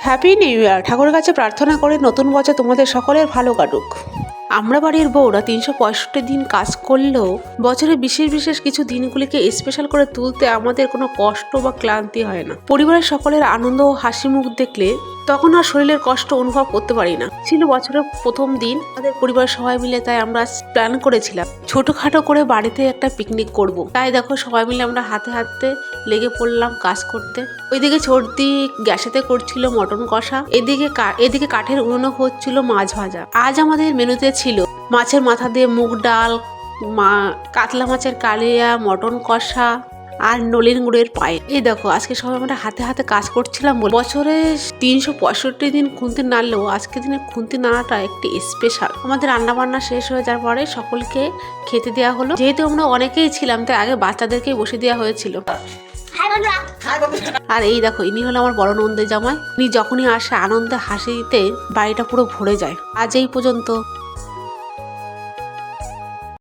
Happy new year. ঠাকুরের কাছে প্রার্থনা করে নতুন বছর তোমাদের সকলের ভালো কাটুক। আমরা বাড়ির বউরা 365 দিন কাজ করলেও বছরের বিশেষ বিশেষ কিছু দিনগুলিকে স্পেশাল করে তুলতে আমাদের কোনো কষ্ট বা ক্লান্তি হয় না। পরিবারের সকলের আনন্দ ও হাসি মুখ দেখলে তখন আর শরীরের কষ্ট অনুভব করতে পারি না। ছিল বছরের প্রথম দিন, আমাদের পরিবারের সবাই মিলে, তাই আমরা প্ল্যান করেছিলাম ছোটখাটো করে বাড়িতে একটা পিকনিক করব। তাই দেখো সবাই মিলে আমরা হাতে হাতে লেগে পড়লাম কাজ করতে। ওইদিকে সর্দি গ্যাসেতে করছিল মটন কষা, এদিকে কাঠের উনুনে হচ্ছিল মাছ ভাজা। আজ আমাদের মেনুতে ছিল মাছের মাথা দিয়ে মুগ ডাল, কাতলা মাছের কালিয়া, মটন কষা আর নলিন গুড়ের পায়ে। এই দেখো আজকে সবাই আমরা হাতে হাতে কাজ করছিলাম। বছরে 365 দিন খুন্তি নাড়লেও আজকের দিনে খুন্তি নাড়াটা একটি স্পেশাল। আমাদের রান্না বান্না শেষ হয়ে যাওয়ার পরে সকলকে খেতে দেওয়া হলো। যেহেতু আমরা অনেকেই ছিলাম তাই আগে বাচ্চাদেরকেই বসে দেওয়া হয়েছিল। আর এই দেখো ইনি হলো আমার বড় নন্দের জামাই। ইনি যখনই আসে আনন্দে হাসিতে বাড়িটা পুরো ভরে যায়। আজ এই পর্যন্ত।